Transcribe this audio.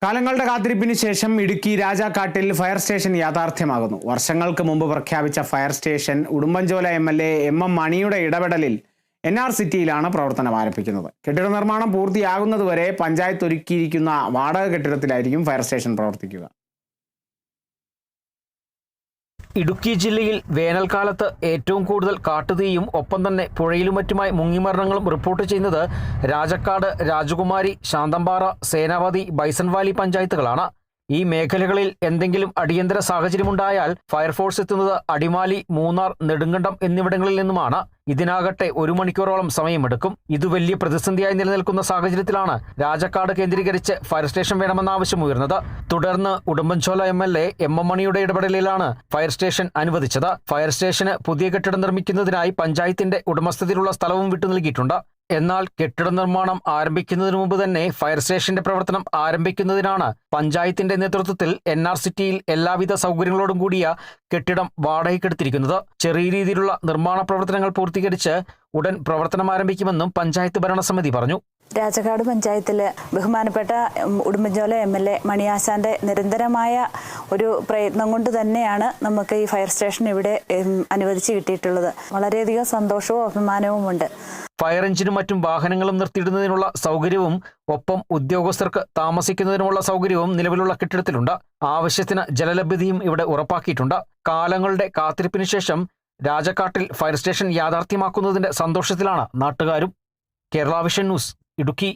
കാലങ്ങളുടെ കാത്തിരിപ്പിന് ശേഷം Idukki രാജാക്കാട്ടിൽ fire station യാഥാർത്ഥ്യമാകുന്നു. വർഷങ്ങൾക്ക് മുമ്പ് പ്രഖ്യാപിച്ച fire station Udumbanchola MLA MM മണിയുടെ ഇടപെടലിൽ NR സിറ്റിയിലാണ് പ്രവർത്തനം ആരംഭിക്കുന്നത്. കെട്ടിട നിർമ്മാണം പൂർത്തിയാകുന്നതുവരെ പഞ്ചായത്ത് ഒരുക്കിയിരിക്കുന്ന വാടക കെട്ടിടത്തിലായിരിക്കും ഫയർ സ്റ്റേഷൻ പ്രവർത്തിക്കുക. ഇടുക്കി ജില്ലയിൽ വേനൽക്കാലത്ത് ഏറ്റവും കൂടുതൽ കാട്ടുതീയും ഒപ്പം തന്നെ പുഴയിലും മറ്റുമായി മുങ്ങിമരണങ്ങളും റിപ്പോർട്ട് ചെയ്യുന്നത് രാജക്കാട്, രാജകുമാരി, ശാന്തമ്പാറ, സേനാപതി, ബൈസൺ വാലി പഞ്ചായത്തുകളാണ്. ഈ മേഖലകളിൽ എന്തെങ്കിലും അടിയന്തര സാഹചര്യമുണ്ടായാൽ ഫയർഫോഴ്സ് എത്തുന്നത് അടിമാലി, മൂന്നാർ, നെടുങ്കണ്ടം എന്നിവിടങ്ങളിൽ നിന്നുമാണ്. ഇതിനാകട്ടെ 1 മണിക്കൂറോളം സമയമെടുക്കും. ഇത് വലിയ പ്രതിസന്ധിയായി നിലനിൽക്കുന്ന സാഹചര്യത്തിലാണ് രാജക്കാട് കേന്ദ്രീകരിച്ച് ഫയർ സ്റ്റേഷൻ വേണമെന്ന ആവശ്യമുയർന്നത്. തുടർന്ന് ഉടുമ്പൻചോല MLA MM മണിയുടെ ഇടപെടലിലാണ് ഫയർ സ്റ്റേഷൻ അനുവദിച്ചത്. ഫയർ സ്റ്റേഷന് പുതിയ കെട്ടിടം നിർമ്മിക്കുന്നതിനായി പഞ്ചായത്തിന്റെ ഉടമസ്ഥതയിലുള്ള സ്ഥലവും വിട്ടു നൽകിയിട്ടുണ്ട്. എന്നാൽ കെട്ടിട നിർമ്മാണം ആരംഭിക്കുന്നതിന് മുമ്പ് തന്നെ ഫയർ സ്റ്റേഷന്റെ പ്രവർത്തനം ആരംഭിക്കുന്നതിനാണ് പഞ്ചായത്തിന്റെ നേതൃത്വത്തിൽ NR സിറ്റിയിൽ എല്ലാവിധ സൗകര്യങ്ങളോടും കൂടിയ കെട്ടിടം വാടകയ്ക്കെടുത്തിരിക്കുന്നത്. ചെറിയ രീതിയിലുള്ള നിർമ്മാണ പ്രവർത്തനങ്ങൾ പൂർത്തീകരിച്ച് ഉടൻ പ്രവർത്തനം ആരംഭിക്കുമെന്നും പഞ്ചായത്ത് ഭരണസമിതി പറഞ്ഞു. രാജക്കാട് പഞ്ചായത്തില് ബഹുമാനപ്പെട്ട ഉടുമ്പൻചോല MLA മണിയാശാന്റെ നിരന്തരമായ ഒരു പ്രയത്നം കൊണ്ട് തന്നെയാണ് നമുക്ക് ഈ ഫയർ സ്റ്റേഷൻ ഇവിടെ അനുവദിച്ച് കിട്ടിയിട്ടുള്ളത്. വളരെയധികം സന്തോഷവും അഭിമാനവും ഉണ്ട്. ഫയർ എഞ്ചിനും മറ്റും വാഹനങ്ങളും നിർത്തിയിടുന്നതിനുള്ള സൗകര്യവും ഒപ്പം ഉദ്യോഗസ്ഥർക്ക് താമസിക്കുന്നതിനുമുള്ള സൗകര്യവും നിലവിലുള്ള കെട്ടിടത്തിലുണ്ട്. ആവശ്യത്തിന് ജലലഭ്യതയും ഇവിടെ ഉറപ്പാക്കിയിട്ടുണ്ട്. കാലങ്ങളുടെ കാത്തിരിപ്പിന് ശേഷം രാജക്കാട്ടിൽ ഫയർ സ്റ്റേഷൻ യാഥാർത്ഥ്യമാക്കുന്നതിന്റെ സന്തോഷത്തിലാണ് നാട്ടുകാരും. Kerala vision news, Idukki.